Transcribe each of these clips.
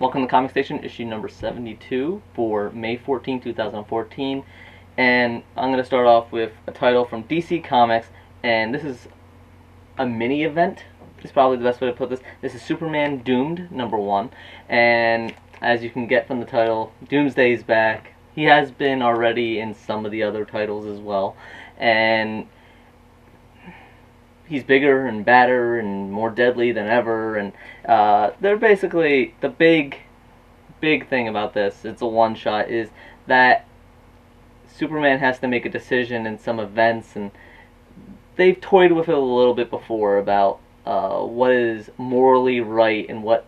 Welcome to Comic Station, issue number 72 for May 14, 2014. And I'm going to start off with a title from DC Comics, and this is a mini event. Is probably the best way to put this. This is Superman Doomed, number 1. And as you can get from the title, Doomsday is back. He has been already in some of the other titles as well. And he's bigger and badder and more deadly than ever, and they're basically the big thing about this. It's a one-shot. Is that Superman has to make a decision in some events, and they've toyed with it a little bit before about what is morally right and what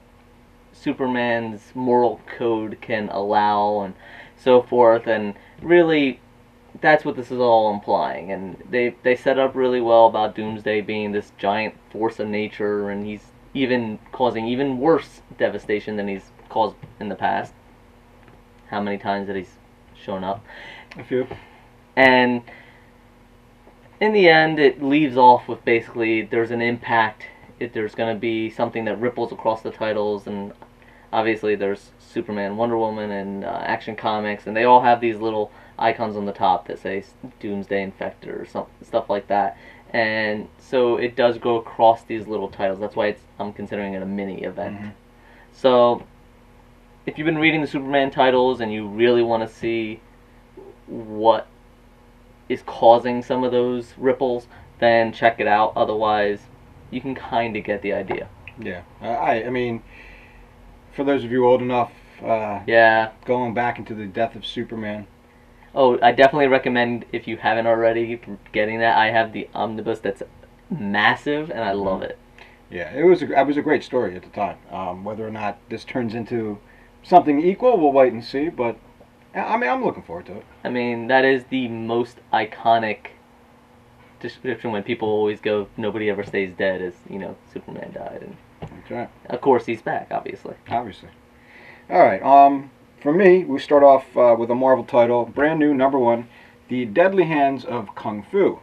Superman's moral code can allow and so forth, and really that's what this is all implying. And they set up really well about Doomsday being this giant force of nature, and he's even causing even worse devastation than he's caused in the past. How many times that he's shown up? A few. And in the end, it leaves off with basically there's an impact. There's going to be something that ripples across the titles, and obviously there's Superman, Wonder Woman, and Action Comics, and they all have these little icons on the top that say Doomsday Infector or stuff like that. And so it does go across these little titles. That's why I'm considering it a mini event. Mm-hmm. So if you've been reading the Superman titles and you really want to see what is causing some of those ripples, then check it out. Otherwise, you can kind of get the idea. Yeah. I mean, for those of you old enough, going back into the death of Superman. Oh, I definitely recommend, if you haven't already, getting that. I have the omnibus that's massive, and I love it. Yeah, it was a great story at the time. Whether or not this turns into something equal, we'll wait and see. But I mean, I'm looking forward to it. I mean, that is the most iconic description when people always go, "Nobody ever stays dead," as Superman died, and that's right. Of course, he's back. Obviously. All right. For me, we start off with a Marvel title, brand new, number 1, The Deadly Hands of Kung Fu.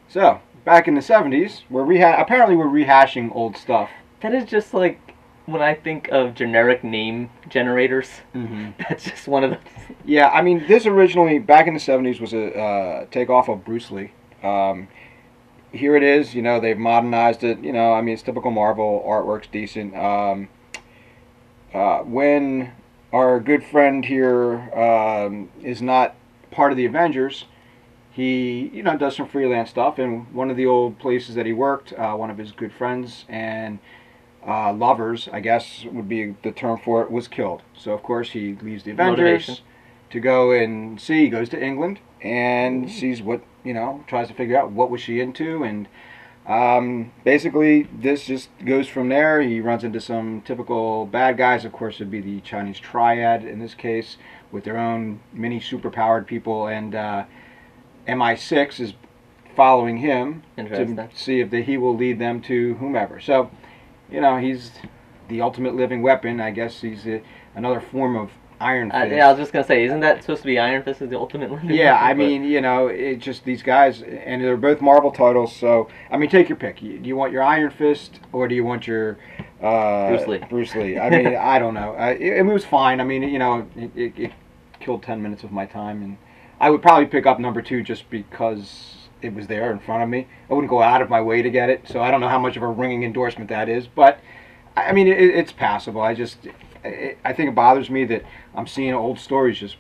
So, back in the 70s, apparently we're rehashing old stuff. That is just like when I think of generic name generators. That's just one of those. Yeah, I mean, this originally, back in the 70s, was a takeoff of Bruce Lee. Here it is, they've modernized it. I mean, it's typical Marvel, artwork's decent. When our good friend here is not part of the Avengers, he does some freelance stuff, and one of the old places that he worked, one of his good friends and lovers, I guess would be the term for it, was killed. So of course he leaves the Avengers to go and see. He goes to England and sees what, tries to figure out what was she into, and basically this just goes from there. He runs into some typical bad guys. Of course, it'd be the Chinese triad in this case, with their own mini superpowered people, and MI6 is following him to see if he will lead them to whomever. So, he's the ultimate living weapon. I guess he's another form of Iron Fist. Yeah, I was just going to say, isn't that supposed to be Iron Fist is the ultimate living weapon? Yeah, I mean, it's just these guys, and they're both Marvel titles, so, I mean, take your pick. Do you want your Iron Fist, or do you want your Bruce Lee. I mean, I don't know. It was fine. I mean, it killed 10 minutes of my time, and I would probably pick up number 2 just because it was there in front of me. I wouldn't go out of my way to get it, so I don't know how much of a ringing endorsement that is, but I mean, it's passable. I think it bothers me that I'm seeing old stories just,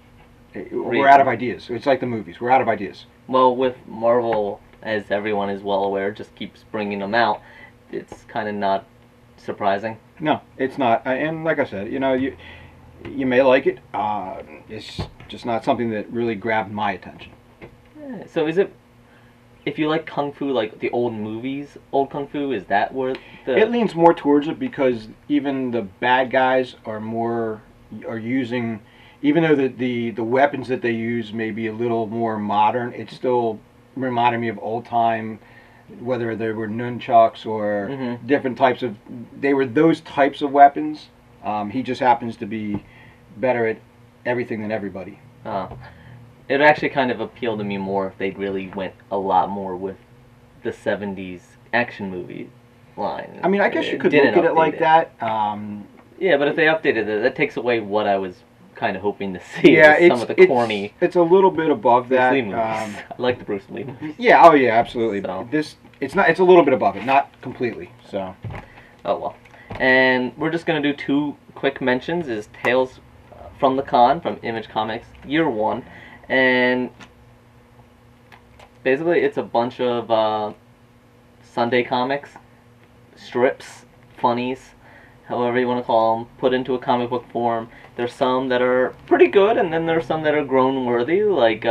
we're out of ideas. It's like the movies. We're out of ideas. Well, with Marvel, as everyone is well aware, just keeps bringing them out, it's kind of not surprising. No, it's not. And like I said, you may like it. It's just not something that really grabbed my attention. Yeah, so is it, if you like Kung Fu, like the old movies, old Kung Fu, is that where it leans more towards it, because even the bad guys are using, even though the weapons that they use may be a little more modern, it still reminded me of old time, whether they were nunchucks or different types of, they were those types of weapons. He just happens to be better at everything than everybody. It actually kind of appealed to me more if they really went a lot more with the 70s action movie line. I mean, I guess you could look at it like that. Yeah, but if they updated it, that takes away what I was kind of hoping to see. Yeah, Some of the corny it's a little bit above Bruce that. Lee movies. I like the Bruce Lee movies. Yeah, oh yeah, absolutely. So. It's a little bit above it, not completely. So. Oh well. And we're just gonna do 2 quick mentions. Is Tales from the Con from Image Comics Year 1, and basically it's a bunch of Sunday comics, strips, funnies, however you want to call them, put into a comic book form. There's some that are pretty good, and then there's some that are grown worthy, like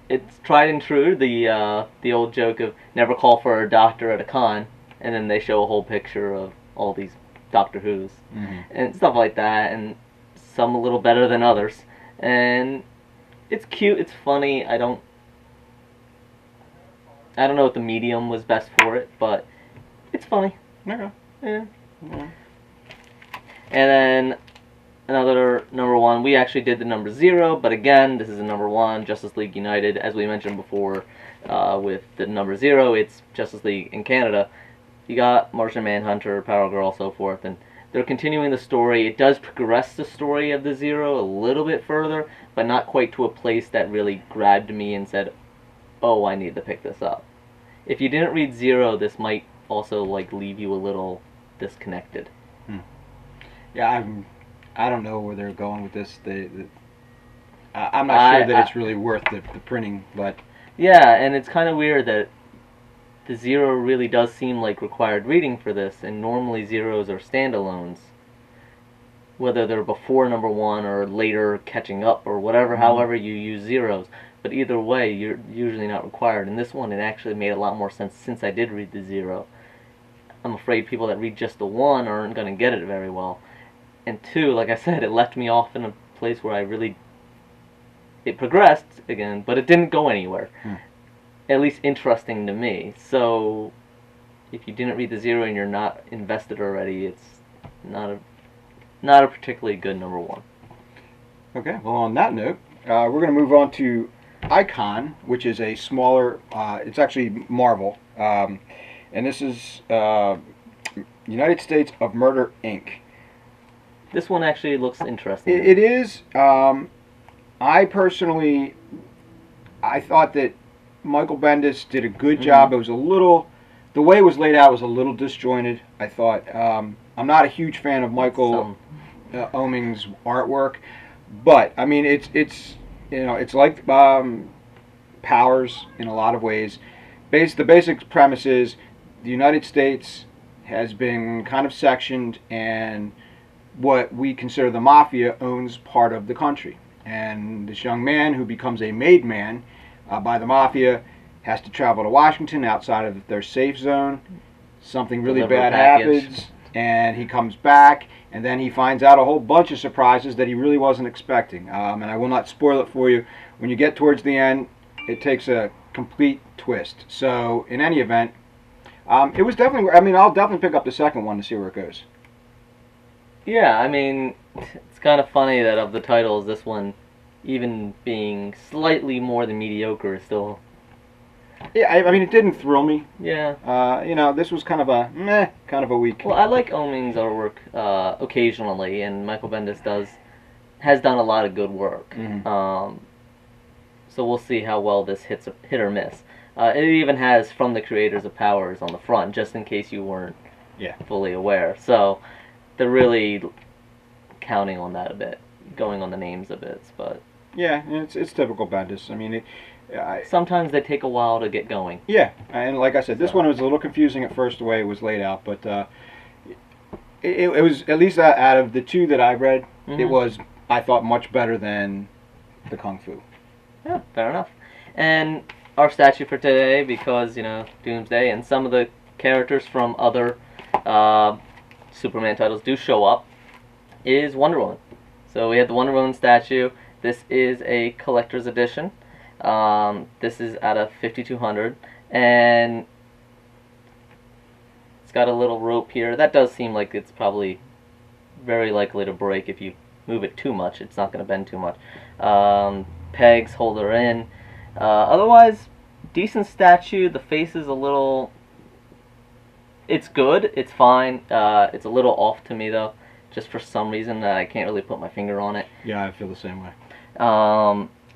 it's tried and true, the old joke of never call for a doctor at a con, and then they show a whole picture of all these Doctor Who's, and stuff like that, and some a little better than others. And it's cute, it's funny. I don't know if the medium was best for it, but it's funny. Okay. Yeah. And then another number 1. We actually did the number 0, but again, this is a number 1, Justice League United. As we mentioned before, with the number 0, it's Justice League in Canada. You got Martian Manhunter, Power Girl, so forth, and they're continuing the story. It does progress the story of the 0 a little bit further, but not quite to a place that really grabbed me and said, oh, I need to pick this up. If you didn't read 0, this might also like leave you a little disconnected. Yeah, I don't know where they're going with this. I'm not sure that it's really worth the printing, but yeah, and it's kind of weird that the 0 really does seem like required reading for this, and normally 0s are standalones, whether they're before number 1 or later catching up or whatever, however you use 0s. But either way, you're usually not required. In this one, it actually made a lot more sense since I did read the 0. I'm afraid people that read just the 1 aren't going to get it very well. And 2, like I said, it left me off in a place where it progressed again, but it didn't go anywhere. At least interesting to me. So if you didn't read the 0 and you're not invested already, it's not a particularly good number 1. Okay, well on that note, we're going to move on to Icon, which is a smaller, it's actually Marvel, and this is United States of Murder, Inc. This one actually looks interesting. It is. I personally, I thought that Michael Bendis did a good job. It was a little, the way it was laid out was a little disjointed, I thought. I'm not a huge fan of Michael Oeming's artwork, but I mean it's like Powers in a lot of ways. The basic premise is the United States has been kind of sectioned, and what we consider the mafia owns part of the country. And this young man who becomes a made man by the mafia has to travel to Washington outside of their safe zone. Something really bad happens, and he comes back, and then he finds out a whole bunch of surprises that he really wasn't expecting. And I will not spoil it for you. When you get towards the end, it takes a complete twist. So, in any event, it was definitely, I mean, I'll definitely pick up the second one to see where it goes. Yeah, I mean, it's kind of funny that of the titles, this one, even being slightly more than mediocre, is still... Yeah, I mean, it didn't thrill me. Yeah. This was kind of a meh, kind of a week. Well, I like Oeming's artwork occasionally, and Michael Bendis has done a lot of good work. So we'll see how well this hit or miss. It even has from the creators of Powers on the front, just in case you weren't fully aware. So they're really counting on that a bit, going on the names a bit, but yeah, it's typical Bendis. I mean, sometimes they take a while to get going. Yeah, and like I said, this one was a little confusing at first the way it was laid out, but it was, at least out of the 2 that I've read, it was, I thought, much better than the Kung Fu. Yeah, fair enough. And our statue for today, because Doomsday and some of the characters from other Superman titles do show up, is Wonder Woman. So we have the Wonder Woman statue. This is a collector's edition. This is out of 5200, and it's got a little rope here. That does seem like it's probably very likely to break if you move it too much. It's not going to bend too much. Pegs hold her in. Otherwise, decent statue. The face is a little It's good. It's fine. It's a little off to me though, just for some reason that I can't really put my finger on it. Yeah, I feel the same way.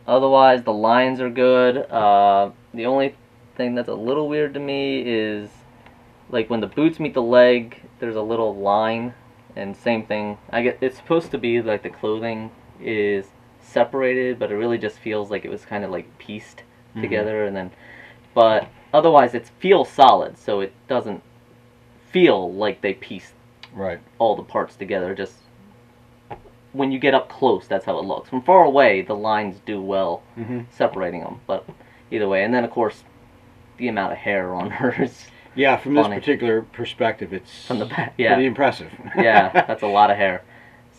Otherwise, the lines are good. The only thing that's a little weird to me is like when the boots meet the leg, there's a little line, and same thing. I get it's supposed to be like the clothing is separated, but it really just feels like it was kind of like pieced together, and then, but otherwise it feels solid, so it doesn't feel like they pieced all the parts together. Just when you get up close, that's how it looks. From far away, the lines do well separating them, but either way. And then of course, the amount of hair on her is from funny. this particular perspective, it's From the back, pretty impressive. Yeah, that's a lot of hair.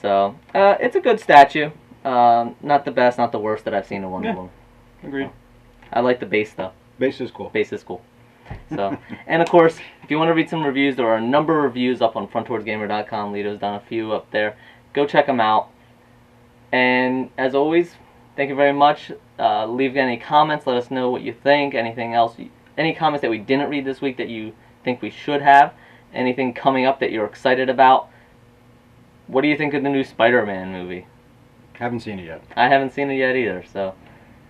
So it's a good statue. Not the best, not the worst that I've seen in Wonder Woman. Agreed. I like the base though. Base is cool. Base is cool. So, and of course, if you want to read some reviews, there are a number of reviews up on frontwardsgamer.com. Lito's done a few up there. Go check them out. And as always, thank you very much. Leave any comments. Let us know what you think. Anything else? Any comments that we didn't read this week that you think we should have? Anything coming up that you're excited about? What do you think of the new Spider-Man movie? Haven't seen it yet. I haven't seen it yet either. So,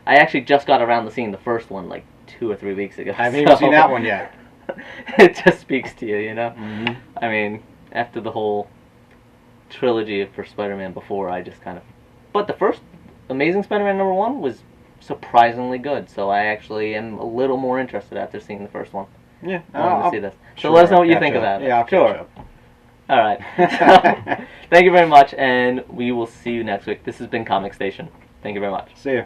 I actually just got around to seeing the first one like 2 or 3 weeks ago. I haven't even seen that one yet. It just speaks to you, you know? I mean, after the whole trilogy for Spider-Man before, I just kind of... But the first Amazing Spider-Man #1 was surprisingly good, so I actually am a little more interested after seeing the first one. Yeah. I wanted to see this. So let us know what you think about it. Yeah, I'll catch up. All right. So, thank you very much, and we will see you next week. This has been Comic Station. Thank you very much. See ya.